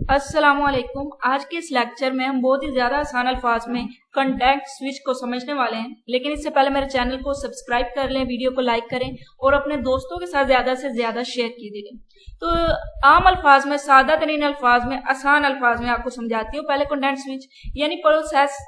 अस्सलामुअलैकुम। आज के इस लेक्चर में हम बहुत ही ज़्यादा आसान अल्फाज में कॉन्टेक्स्ट स्विच को समझने वाले हैं, लेकिन इससे पहले मेरे चैनल को सब्सक्राइब कर लें, वीडियो को लाइक करें और अपने दोस्तों के साथ ज़्यादा से ज़्यादा शेयर कीजिए। तो आम अल्फाज में, सादा तरीन अल्फाज में, आसान अल्फाज में आपको समझाती हूँ। पहले कॉन्टेक्स्ट स्विच यानी प्रोसेस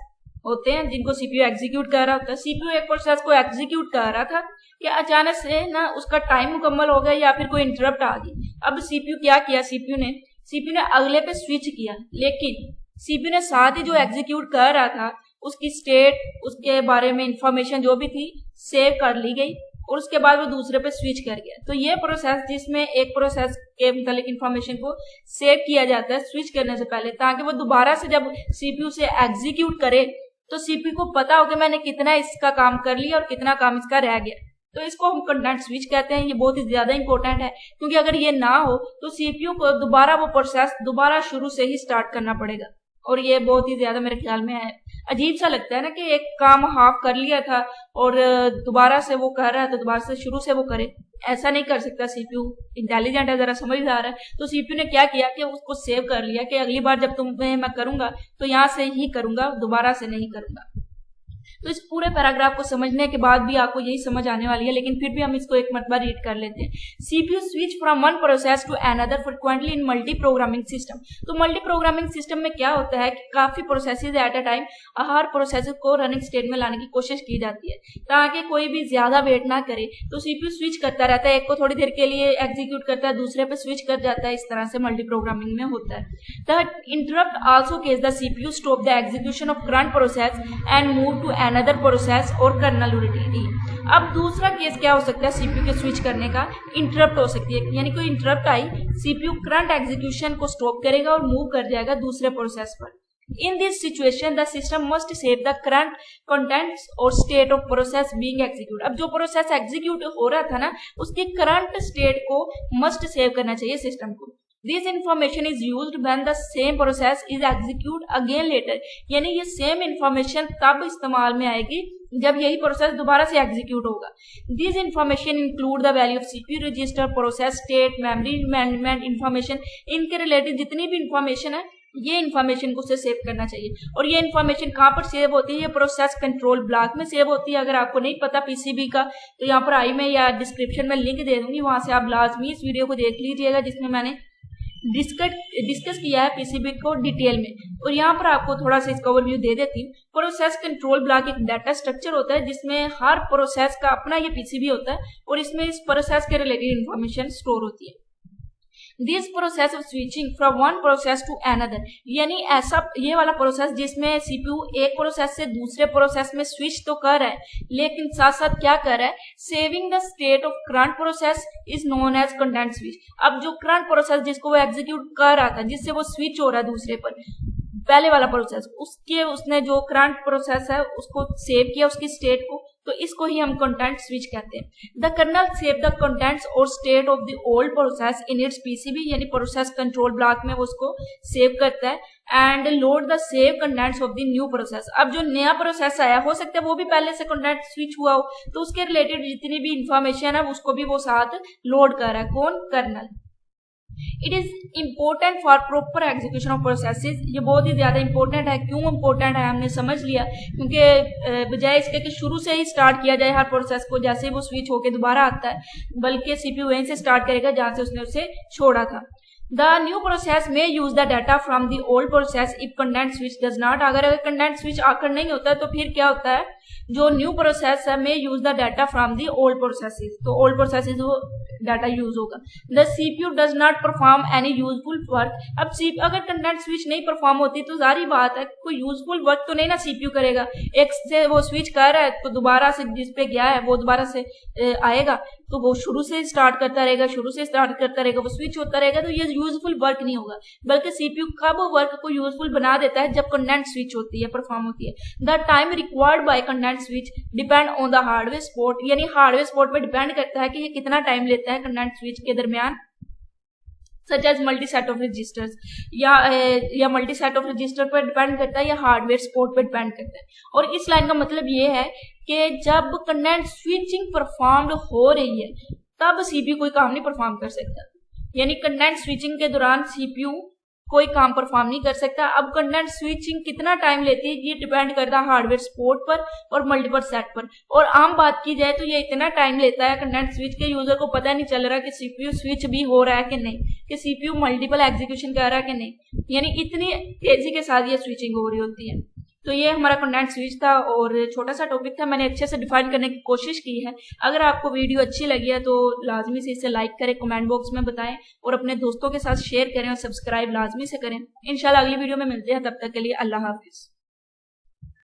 होते हैं जिनको सीपीयू एग्जीक्यूट कर रहा होता है। सीपीयू एक प्रोसेस को एग्जीक्यूट कर रहा था कि अचानक से ना उसका टाइम मुकम्मल हो गया या फिर कोई इंटरप्ट आ गई। अब सीपीयू क्या किया, सीपीयू ने अगले पे स्विच किया, लेकिन सीपीयू ने साथ ही जो एग्जीक्यूट कर रहा था उसकी स्टेट, उसके बारे में इंफॉर्मेशन जो भी थी सेव कर ली गई और उसके बाद वो दूसरे पे स्विच कर गया। तो ये प्रोसेस जिसमें एक प्रोसेस के मतलब इंफॉर्मेशन को सेव किया जाता है स्विच करने से पहले, ताकि वो दोबारा से जब सीपीयू से एग्जीक्यूट करे तो सीपीयू को पता हो कि मैंने कितना इसका काम कर लिया और कितना काम इसका रह गया। तो इसको हम कंटेंट स्विच कहते हैं। ये बहुत ही ज्यादा इंपॉर्टेंट है, क्योंकि अगर ये ना हो तो सीपीयू को दोबारा वो प्रोसेस दोबारा शुरू से ही स्टार्ट करना पड़ेगा। और ये बहुत ही ज्यादा मेरे ख्याल में है, अजीब सा लगता है ना कि एक काम हाफ कर लिया था और दोबारा से वो कर रहा है तो दोबारा से शुरू से वो करे। ऐसा नहीं कर सकता। सीपीयू इंटेलिजेंट है, जरा समझदार है। तो सीपीयू ने क्या किया कि उसको सेव कर लिया कि अगली बार जब तुम्हें मैं करूंगा तो यहाँ से ही करूंगा, दोबारा से नहीं करूंगा। तो इस पूरे पैराग्राफ को समझने के बाद भी आपको यही समझ आने वाली है, लेकिन फिर भी हम इसको एक मरतबा रीड कर लेते हैं। CPU switch from one process to another frequently in multi programming system. तो मल्टी प्रोग्रामिंग सिस्टम में क्या होता है कि काफी प्रोसेसेस एट अ टाइम हर प्रोसेस को रनिंग स्टेट में लाने की कोशिश की जाती है ताकि कोई भी ज्यादा वेट ना करे। तो सीपीयू स्विच करता रहता है, एक को थोड़ी देर के लिए एग्जीक्यूट करता है, दूसरे पे स्विच कर जाता है। इस तरह से मल्टी प्रोग्रामिंग में होता है। The interrupt also case the CPU stop the execution of current process and move to another process और कर्नल यूटिलिटी। अब दूसरा केस क्या हो सकता है सीपीयू के स्विच करने का, इंटरप्ट हो सकती है। यानी कोई इंटरप्ट आई, सीपीयू करंट एग्जीक्यूशन को स्टॉप करेगा और मूव कर जाएगा दूसरे प्रोसेस पर। In this situation, the system must save the current contents or state of process being executed। अब जो प्रोसेस एग्जीक्यूट हो रहा था ना, उसकी करंट स्टेट को मस्ट सेव करना चाहिए सिस्टम को। This information is used when the same process is executed again later। यानी ये सेम इंफॉर्मेशन तब इस्तेमाल में आएगी जब यही प्रोसेस दोबारा से एग्जीक्यूट होगा। This information include the value of CPU register, process state, memory management information. इनके रिलेटेड जितनी भी इंफॉर्मेशन है ये इन्फॉर्मेशन को उसे सेव करना चाहिए। और ये इन्फॉर्मेशन कहाँ पर सेव होती है? ये प्रोसेस कंट्रोल ब्लॉक में सेव होती है। अगर आपको नहीं पता पीसीबी का तो यहाँ पर आई में या डिस्क्रिप्शन में लिंक दे दूंगी, वहां से आप लाजमी इस वीडियो को देख लीजिएगा जिसमें मैंने डिस्कस किया है पीसीबी को डिटेल में। और यहाँ पर आपको थोड़ा सा इसका ओवरव्यू दे देती हूँ। प्रोसेस कंट्रोल ब्लॉक एक डाटा स्ट्रक्चर होता है जिसमें हर प्रोसेस का अपना ये पीसीबी होता है और इसमें इस प्रोसेस के रिलेटेड इंफॉर्मेशन स्टोर होती है। This process of switching from one process to another, यानी ऐसा ये वाला प्रोसेस जिसमें सीपीयू एक प्रोसेस से दूसरे प्रोसेस में स्विच तो कर रहा है, लेकिन साथ साथ क्या कर रहा है, saving the state of current process is known as content switch. अब जो करंट प्रोसेस जिसको वो एग्जीक्यूट कर रहा था, जिससे वो स्विच हो रहा है दूसरे पर, पहले वाला प्रोसेस, उसने जो करंट प्रोसेस है उसको सेव किया उसकी स्टेट को, तो इसको ही हम कंटेंट स्विच कहते हैं। The kernel save the contents और state of the old process in its PCB, यानी प्रोसेस कंट्रोल ब्लॉक में वो उसको सेव करता है। And load the save contents of the new process. अब जो नया प्रोसेस आया हो सकता है वो भी पहले से कंटेंट स्विच हुआ हो, तो उसके रिलेटेड जितनी भी इंफॉर्मेशन है उसको भी वो साथ लोड कर रहा है। कौन? Kernel. It is important for proper execution of processes. ये बहुत ही ज्यादा इंपॉर्टेंट है। क्यों इम्पोर्टेंट है हमने समझ लिया, क्योंकि बजाय इसके कि शुरू से ही स्टार्ट किया जाए हर प्रोसेस को, जैसे ही वो स्विच होकर दोबारा आता है, बल्कि सीपीयू वहीं से स्टार्ट करेगा जहां से उसने उसे छोड़ा था। द न्यू प्रोसेस में use the data from the old process if content switch does not. अगर कंटेंट स्विच आकर नहीं होता तो फिर क्या होता है, जो न्यू प्रोसेस है में use the data from the old processes, तो ओल्ड प्रोसेसेस वो डाटा यूज होगा। The CPU does not perform any useful work. अब अगर कंटेंट स्विच नहीं परफॉर्म होती तो जारी बात है कोई यूजफुल वर्क तो नहीं ना सीपीयू करेगा। एक से वो स्विच कर रहा है तो दोबारा से जिस पे गया है वो दोबारा से आएगा, तो वो शुरू से स्टार्ट करता रहेगा, वो स्विच होता रहेगा, तो ये यूजफुल वर्क नहीं होगा। बल्कि सीपीयू कब वर्क को यूजफुल बना देता है, जब कंटेंट स्विच होती है, परफॉर्म होती है। The time required by content switch depend on the hardware spot, यानी हार्डवेयर स्पॉट पे डिपेंड करता है कि ये कितना टाइम लेता है कंटेंट स्विच के दरमियान। Such as multi set of registers, या मल्टी सेट ऑफ रजिस्टर पर डिपेंड करता है या हार्डवेयर स्पॉट पर डिपेंड करता है। और इस लाइन का मतलब ये है कि जब कंटेंट स्विचिंग परफॉर्म्ड हो रही है तब सीपीयू कोई काम नहीं परफॉर्म कर सकता। यानी कंटेंट स्विचिंग के दौरान सीपीयू कोई काम परफॉर्म नहीं कर सकता। अब कंटेंट स्विचिंग कितना टाइम लेती है ये डिपेंड करता है हार्डवेयर सपोर्ट पर और मल्टीपल सेट पर। और आम बात की जाए तो ये इतना टाइम लेता है कंटेंट स्विच के, यूजर को पता नहीं चल रहा कि सीपीयू स्विच भी हो रहा है कि नहीं, कि सीपीयू मल्टीपल एग्जीक्यूशन कर रहा है कि नहीं, यानी इतनी तेजी के साथ ये स्विचिंग हो रही होती है। तो ये हमारा कंटेंट स्विच था और छोटा सा टॉपिक था, मैंने अच्छे से डिफाइन करने की कोशिश की है। अगर आपको वीडियो अच्छी लगी है तो लाजमी से इसे लाइक करें, कमेंट बॉक्स में बताएं और अपने दोस्तों के साथ शेयर करें और सब्सक्राइब लाजमी से करें। इंशाल्लाह अगली वीडियो में मिलते हैं, तब तक के लिए अल्लाह हाफिज।